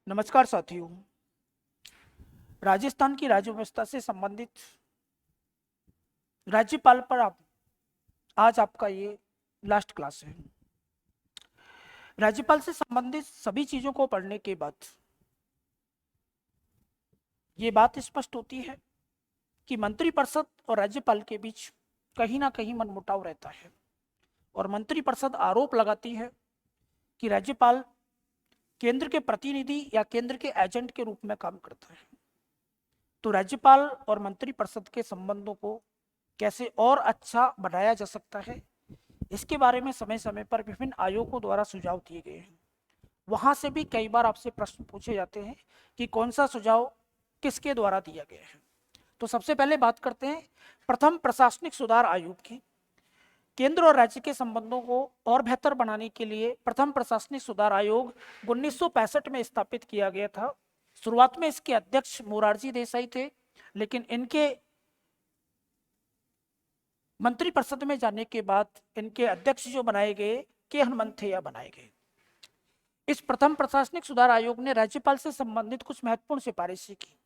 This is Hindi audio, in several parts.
नमस्कार साथियों। राजस्थान की राज्य व्यवस्था से संबंधित राज्यपाल पर आप आज आपका ये लास्ट क्लास है। राज्यपाल से संबंधित सभी चीजों को पढ़ने के बाद ये बात स्पष्ट होती है कि मंत्रिपरिषद और राज्यपाल के बीच कहीं ना कहीं मनमुटाव रहता है और मंत्रिपरिषद आरोप लगाती है कि राज्यपाल केंद्र के प्रतिनिधि या केंद्र के एजेंट के रूप में काम करता है। तो राज्यपाल और मंत्रिपरिषद के संबंधों को कैसे और अच्छा बनाया जा सकता है, इसके बारे में समय समय पर विभिन्न आयोगों द्वारा सुझाव दिए गए हैं। वहां से भी कई बार आपसे प्रश्न पूछे जाते हैं कि कौन सा सुझाव किसके द्वारा दिया गया है। तो सबसे पहले बात करते हैं प्रथम प्रशासनिक सुधार आयोग की। केंद्र और राज्य के संबंधों को और बेहतर बनाने के लिए प्रथम प्रशासनिक सुधार आयोग 1965 में स्थापित किया गया था। शुरुआत में इसके अध्यक्ष मोरारजी देसाई थे, लेकिन इनके मंत्रिपरिषद में जाने के बाद इनके अध्यक्ष जो बनाए गए के हनुमंथैया बनाए गए। इस प्रथम प्रशासनिक सुधार आयोग ने राज्यपाल से संबंधित कुछ महत्वपूर्ण सिफारिशें की।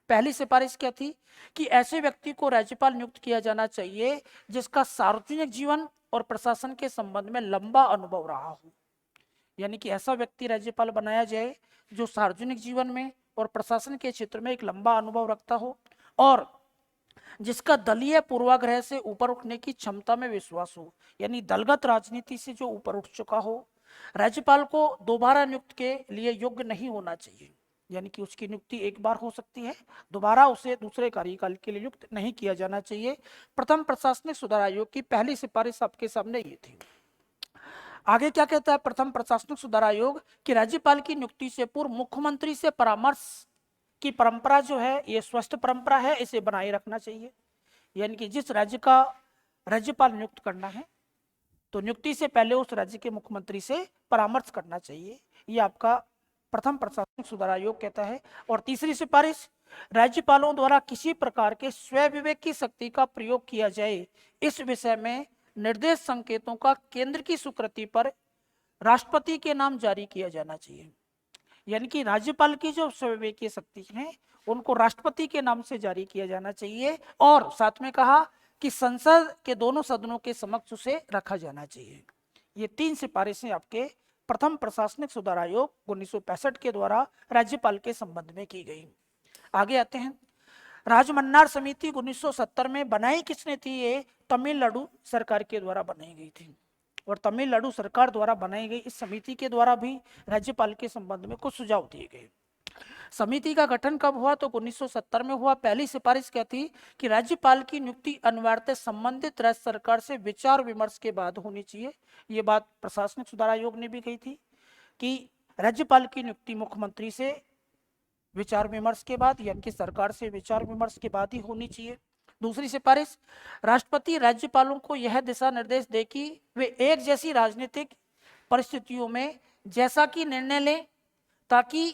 पहली सिफारिश क्या थी कि ऐसे व्यक्ति को राज्यपाल नियुक्त किया जाना चाहिए जिसका सार्वजनिक जीवन और प्रशासन के संबंध में लंबा अनुभव रहा हो। यानी कि ऐसा व्यक्ति राज्यपाल बनाया जाए जो सार्वजनिक जीवन में और प्रशासन के क्षेत्र में एक लंबा अनुभव रखता हो और जिसका दलीय पूर्वाग्रह से ऊपर उठने की क्षमता में विश्वास हो, यानी दलगत राजनीति से जो ऊपर उठ चुका हो। राज्यपाल को दोबारा नियुक्त के लिए योग्य नहीं होना चाहिए, यानी कि उसकी नियुक्ति एक बार हो सकती है, दोबारा उसे दूसरे कार्यकाल के लिए नियुक्त नहीं किया जाना चाहिए। प्रथम प्रशासनिक सुधार आयोग की पहली सिफारिश आपके सामने ये थी। आगे क्या कहता है प्रथम प्रशासनिक सुधार आयोग कि राज्यपाल की नियुक्ति से पूर्व मुख्यमंत्री से परामर्श की परंपरा जो है ये स्वस्थ परंपरा है, इसे बनाए रखना चाहिए। यानी कि जिस राज्य का राज्यपाल नियुक्त करना है तो नियुक्ति से पहले उस राज्य के मुख्यमंत्री से परामर्श करना चाहिए, ये आपका प्रथम प्रशासनिक सुधार आयोग कहता है। और तीसरी सिफारिश, राज्यपालों द्वारा किसी प्रकार के स्वयं विवेक की शक्ति का प्रयोग किया जाए, इस विषय में निर्देश संकेतों का केंद्र की स्वीकृति पर राष्ट्रपति के नाम जारी किया जाना चाहिए। यानी कि राज्यपाल की जो स्वविवेकीय शक्ति है उनको राष्ट्रपति के नाम से जारी किया जाना चाहिए और साथ में कहा कि संसद के दोनों सदनों के समक्ष उसे रखा जाना चाहिए। ये तीन सिफारिशें आपके प्रथम प्रशासनिक सुधार आयोग 1965 के द्वारा राज्यपाल के संबंध में की गई। आगे आते हैं, राजमन्नार समिति 1970 में बनाई किसने थी? ये तमिलनाडु सरकार के द्वारा बनाई गई थी और तमिलनाडु सरकार द्वारा बनाई गई इस समिति के द्वारा भी राज्यपाल के संबंध में कुछ सुझाव दिए गए। समिति का गठन कब हुआ? तो 1970 में हुआ। पहली सिफारिश क्या थी कि राज्यपाल की नियुक्ति अनिवार्यतः संबंधित राज्य सरकार से विचार विमर्श के बाद होनी चाहिए। ये बात प्रशासनिक सुधार आयोग ने भी कही थी कि राज्यपाल की नियुक्ति मुख्यमंत्री से विचार विमर्श के बाद, यानी कि सरकार से विचार विमर्श के बाद ही होनी चाहिए। दूसरी सिफारिश, राष्ट्रपति राज्यपालों को यह दिशा निर्देश दे कि वे एक जैसी राजनीतिक परिस्थितियों में जैसा कि निर्णय लें ताकि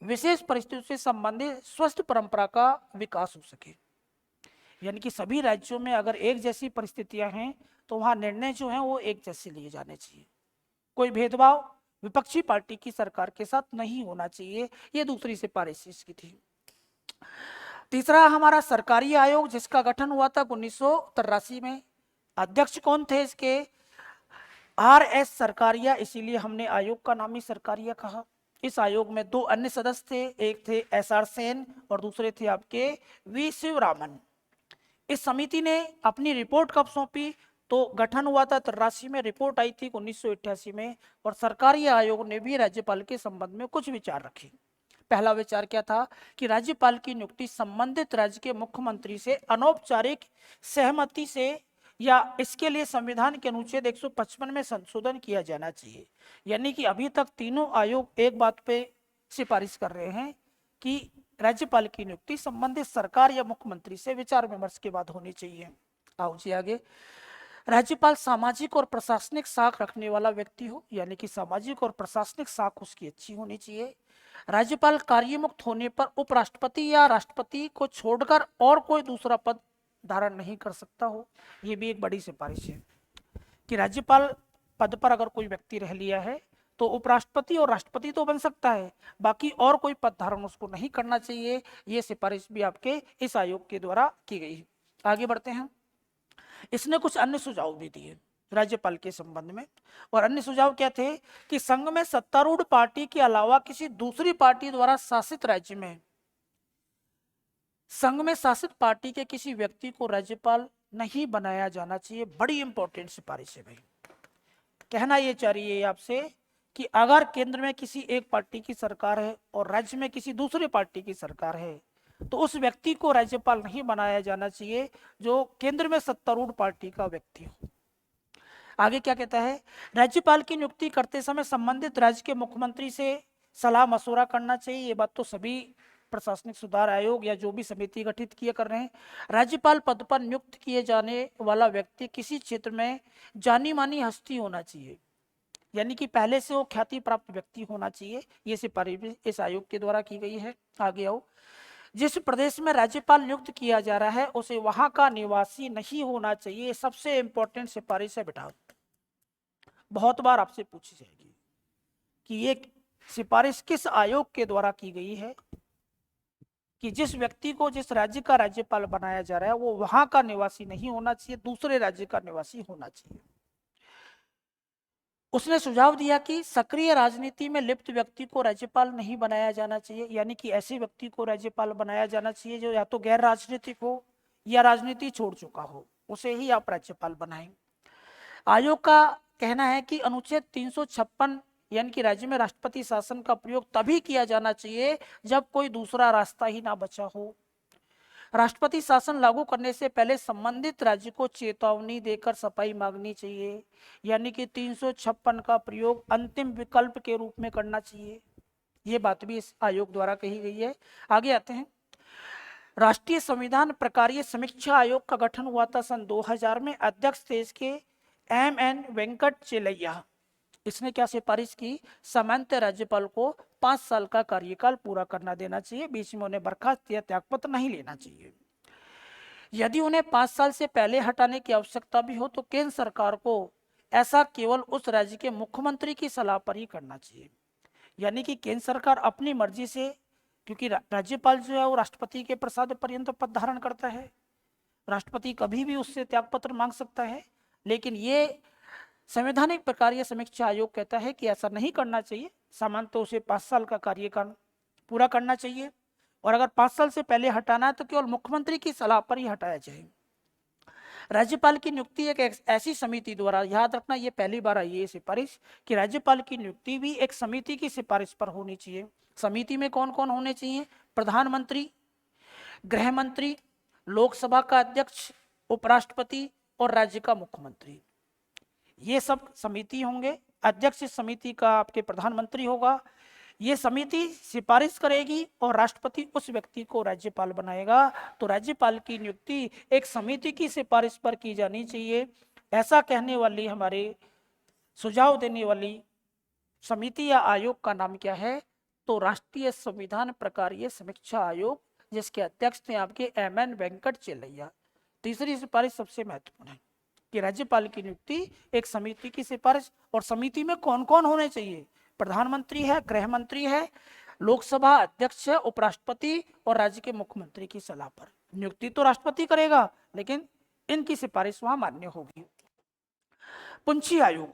विशेष परिस्थितियों से संबंधित स्वस्थ परंपरा का विकास हो सके। यानी कि सभी राज्यों में अगर एक जैसी परिस्थितियां हैं तो वहां निर्णय जो है वो एक जैसे लिए जाने चाहिए। कोई भेदभाव विपक्षी पार्टी की सरकार के साथ नहीं होना चाहिए। ये दूसरी सिफारिश इसकी थी। तीसरा हमारा सरकारी आयोग जिसका गठन हुआ था 1983 में। अध्यक्ष कौन थे इसके? RS सरकारिया, इसीलिए हमने आयोग का नाम ही सरकारिया कहा। इस आयोग में दो अन्य सदस्य थे, एक थे SR सेन और दूसरे थे आपके V शिवरामन। इस समिति ने अपनी रिपोर्ट कब सौंपी? तो गठन हुआ था 83 में, रिपोर्ट आई थी 1988 में और सरकारी आयोग ने भी राज्यपाल के संबंध में कुछ विचार रखे। पहला विचार क्या था कि राज्यपाल की नियुक्ति संबंधित राज्य के मुख्यमंत्री से अनौपचारिक सहमति से या इसके लिए संविधान के अनुच्छेद 155 में संशोधन किया जाना चाहिए। यानी कि अभी तक तीनों आयोग एक बात पे सिफारिश कर रहे हैं कि राज्यपाल की नियुक्ति संबंधित सरकार या मुख्यमंत्री से विचार विमर्श के बाद होनी चाहिए। आओ जी आगे। राज्यपाल सामाजिक और प्रशासनिक साख रखने वाला व्यक्ति हो, यानी कि सामाजिक और प्रशासनिक साख उसकी अच्छी होनी चाहिए। राज्यपाल कार्यमुक्त होने पर उपराष्ट्रपति या राष्ट्रपति को छोड़कर और कोई दूसरा पद धारण नहीं कर सकता हो। यह भी एक बड़ी सिफारिश है कि राज्यपाल पद पर अगर कोई व्यक्ति रह लिया है तो उपराष्ट्रपति और राष्ट्रपति तो बन सकता है, बाकी और कोई पद धारण उसको नहीं करना चाहिए। ये सिफारिश भी आपके इस आयोग के द्वारा की गई है। आगे बढ़ते हैं। इसने कुछ अन्य सुझाव भी दिए राज्यपाल के संबंध में, और अन्य सुझाव क्या थे कि संघ में सत्तारूढ़ पार्टी के अलावा किसी दूसरी पार्टी द्वारा शासित राज्य में संघ में शासित पार्टी के किसी व्यक्ति को राज्यपाल नहीं बनाया जाना चाहिए। बड़ी इंपॉर्टेंट सिफारिश है भाई। कहना ये चाह रही है आपसे कि अगर केंद्र में किसी एक पार्टी की सरकार है और राज्य में किसी दूसरे पार्टी की सरकार है तो उस व्यक्ति को राज्यपाल नहीं बनाया जाना चाहिए जो केंद्र में सत्तारूढ़ पार्टी का व्यक्ति हो। आगे क्या कहता है, राज्यपाल की नियुक्ति करते समय संबंधित राज्य के मुख्यमंत्री से सलाह मशवरा करना चाहिए। ये बात तो सभी प्रशासनिक सुधार आयोग या जो भी समिति गठित किए कर रहे हैं। राज्यपाल पद पर नियुक्त किए जाने वाला व्यक्ति किसी क्षेत्र में जानी मानी हस्ती होना चाहिए, यानी कि पहले से वो ख्याति प्राप्त व्यक्ति होना चाहिए। ये सिफारिश इस आयोग के द्वारा की गई है। आगे आओ। जिस प्रदेश में राज्यपाल नियुक्त किया जा रहा है उसे वहां का निवासी नहीं होना चाहिए। सबसे इंपॉर्टेंट सिफारिश है बेटा, बहुत बार आपसे पूछी जाएगी कि ये सिफारिश किस आयोग के द्वारा की गई है कि जिस व्यक्ति को जिस राज्य का राज्यपाल बनाया जा रहा है वो वहां का निवासी नहीं होना चाहिए, दूसरे राज्य का निवासी होना चाहिए। उसने सुझाव दिया कि सक्रिय राजनीति में लिप्त व्यक्ति को राज्यपाल नहीं बनाया जाना चाहिए, यानी कि ऐसे व्यक्ति को राज्यपाल बनाया जाना चाहिए जो या तो गैर राजनीतिक हो या राजनीति छोड़ चुका हो, उसे ही आप राज्यपाल बनाएं। आयोग का कहना है कि अनुच्छेद 356 यानी कि राज्य में राष्ट्रपति शासन का प्रयोग तभी किया जाना चाहिए जब कोई दूसरा रास्ता ही ना बचा हो। राष्ट्रपति शासन लागू करने से पहले संबंधित राज्य को चेतावनी देकर सफाई मांगनी चाहिए, यानी कि 356 का प्रयोग अंतिम विकल्प के रूप में करना चाहिए। ये बात भी इस आयोग द्वारा कही गई है। आगे आते हैं। राष्ट्रीय संविधान प्रकारीय समीक्षा आयोग का गठन हुआ था सन 2000 में। अध्यक्ष थे इसके MN वेंकट चेलैया। इसने क्या सिफारिश की, सामान्य राज्यपाल को 5 साल का कार्यकाल पूरा करना देना चाहिए, बीच में उन्हें बर्खास्त या त्यागपत्र नहीं लेना चाहिए। यदि उन्हें 5 साल से पहले हटाने की आवश्यकता भी हो तो केंद्र सरकार को ऐसा केवल उस राज्य के मुख्यमंत्री की सलाह पर ही करना चाहिए, यानी कि केंद्र सरकार अपनी मर्जी से, क्योंकि राज्यपाल जो है वो राष्ट्रपति के प्रसाद पर्यंत पद धारण करता है, राष्ट्रपति कभी भी उससे त्यागपत्र मांग सकता है, लेकिन ये संवैधानिक प्रकारीय समीक्षा आयोग कहता है कि ऐसा नहीं करना चाहिए। सामान्यतः उसे 5 साल का कार्यकाल पूरा करना चाहिए, और अगर 5 साल से पहले हटाना है तो केवल मुख्यमंत्री की सलाह पर ही हटाया जाए। राज्यपाल की नियुक्ति एक ऐसी समिति द्वारा, याद रखना ये पहली बार आई है सिफारिश कि राज्यपाल की नियुक्ति भी एक समिति की सिफारिश पर होनी चाहिए। समिति में कौन कौन होने चाहिए, प्रधानमंत्री, गृह मंत्री, लोकसभा का अध्यक्ष, उपराष्ट्रपति और राज्य का मुख्यमंत्री, ये सब समिति होंगे। अध्यक्ष इस समिति का आपके प्रधानमंत्री होगा। ये समिति सिफारिश करेगी और राष्ट्रपति उस व्यक्ति को राज्यपाल बनाएगा। तो राज्यपाल की नियुक्ति एक समिति की सिफारिश पर की जानी चाहिए, ऐसा कहने वाली हमारे सुझाव देने वाली समिति या आयोग का नाम क्या है, तो राष्ट्रीय संविधान प्रकारीय समीक्षा आयोग, जिसके अध्यक्ष थे आपके MN वेंकट चेलैया। तीसरी सिफारिश सबसे महत्वपूर्ण है कि राज्यपाल की नियुक्ति एक समिति की सिफारिश, और समिति में कौन कौन होने चाहिए, प्रधानमंत्री है, गृह मंत्री है, लोकसभा अध्यक्ष है, उपराष्ट्रपति और राज्य के मुख्यमंत्री की सलाह पर। नियुक्ति तो राष्ट्रपति करेगा लेकिन इनकी सिफारिश वहां मान्य होगी। पुंछी आयोग,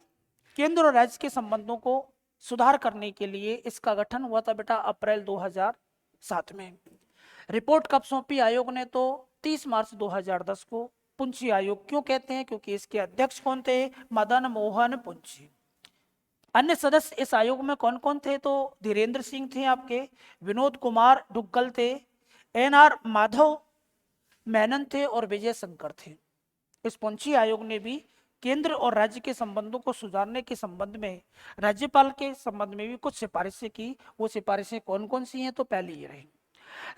केंद्र और राज्य के संबंधों को सुधार करने के लिए इसका गठन हुआ था बेटा अप्रैल 2007 में। रिपोर्ट कब सौंपी आयोग ने, तो 30 मार्च 2010 को। पुंछी आयोग क्यों कहते हैं, क्योंकि इसके अध्यक्ष कौन थे, मदन मोहन पुंछी। अन्य सदस्य इस आयोग में कौन कौन थे, तो धीरेन्द्र सिंह थे आपके, विनोद कुमार डुग्गल थे, NR माधव मेनन थे और विजय शंकर थे। इस पुंछी आयोग ने भी केंद्र और राज्य के संबंधों को सुधारने के संबंध में राज्यपाल के संबंध में भी कुछ सिफारिशें की। वो सिफारिशें कौन कौन सी हैं, तो पहले ये रही,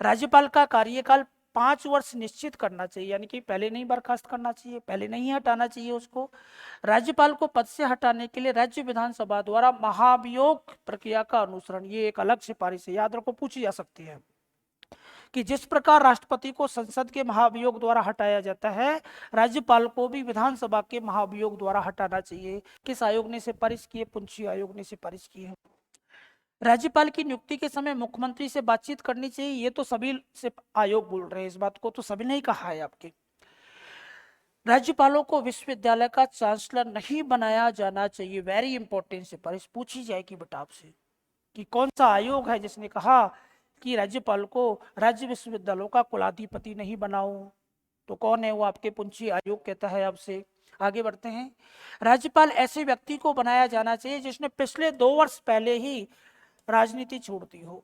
राज्यपाल का कार्यकाल 5 वर्ष निश्चित करना चाहिए, यानी कि पहले नहीं बर्खास्त करना चाहिए, पहले नहीं हटाना चाहिए उसको। राज्यपाल को पद से हटाने के लिए राज्य विधानसभा द्वारा महाभियोग प्रक्रिया का अनुसरण, ये एक अलग सिफारिश है, याद रखो, पूछी जा सकती है कि जिस प्रकार राष्ट्रपति को संसद के महाभियोग द्वारा हटाया जाता है, राज्यपाल को भी विधानसभा के महाभियोग द्वारा हटाना चाहिए। किस आयोग ने सिफारिश की है? पुंछी आयोग ने सिफारिश की है। राज्यपाल की नियुक्ति के समय मुख्यमंत्री से बातचीत करनी चाहिए, ये तो सभी से आयोग बोल रहे हैं, इस बात को तो सभी ने ही कहा है आपके। राज्यपालों को विश्वविद्यालय का चांसलर नहीं बनाया जाना चाहिए, वेरी इंपॉर्टेंट सिफारिश पूछी जाएगी बेटा आपसे कि कौन सा आयोग है जिसने कहा कि राज्यपाल को राज्य विश्वविद्यालयों का कुलाधिपति नहीं बनाओ, तो कौन है वो? आपके पुंछी आयोग कहता है आपसे। आगे बढ़ते हैं। राज्यपाल ऐसे व्यक्ति को बनाया जाना चाहिए जिसने पिछले 2 वर्ष पहले ही राजनीति छोड़ दी हो,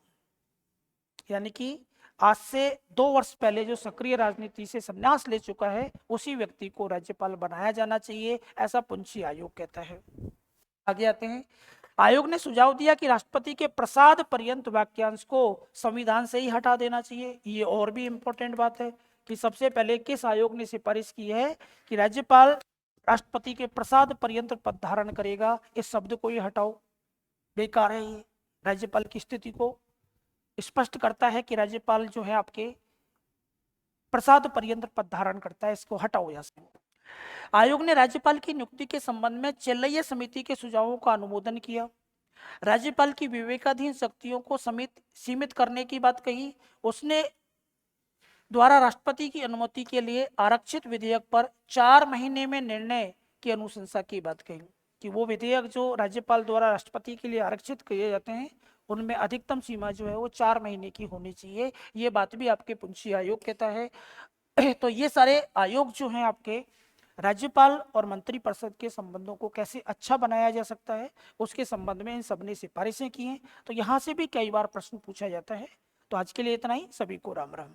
यानी कि आज से 2 वर्ष पहले जो सक्रिय राजनीति से संन्यास ले चुका है, उसी व्यक्ति को राज्यपाल बनाया जाना चाहिए, ऐसा पुंछी आयोग कहता है। आगे आते हैं। आयोग ने सुझाव दिया कि राष्ट्रपति के प्रसाद पर्यंत वाक्यांश को संविधान से ही हटा देना चाहिए। ये और भी इंपॉर्टेंट बात है कि सबसे पहले किस आयोग ने सिफारिश की है कि राज्यपाल राष्ट्रपति के प्रसाद पर्यंत पद धारण करेगा, इस शब्द को ही हटाओ, बेकार है। ये राज्यपाल की स्थिति को स्पष्ट करता है कि राज्यपाल जो है आपके प्रसाद पर्यंत पद धारण करता है, इसको हटाओ यहां से। आयोग ने राज्यपाल की नियुक्ति के संबंध में चेल्लैया समिति के सुझावों का अनुमोदन किया। राज्यपाल की विवेकाधीन शक्तियों को सीमित करने की बात कही। उसने द्वारा राष्ट्रपति की अनुमति के लिए आरक्षित विधेयक पर 4 महीने में निर्णय की अनुशंसा की बात कही कि वो विधेयक जो राज्यपाल द्वारा राष्ट्रपति के लिए आरक्षित किए जाते हैं, उनमें अधिकतम सीमा जो है वो 4 महीने की होनी चाहिए। ये बात भी आपके पुंछी आयोग कहता है। तो ये सारे आयोग जो हैं आपके राज्यपाल और मंत्रिपरिषद के संबंधों को कैसे अच्छा बनाया जा सकता है, उसके संबंध में इन सब ने सिफारिशें की हैं। तो यहाँ से भी कई बार प्रश्न पूछा जाता है। तो आज के लिए इतना ही। सभी को राम राम।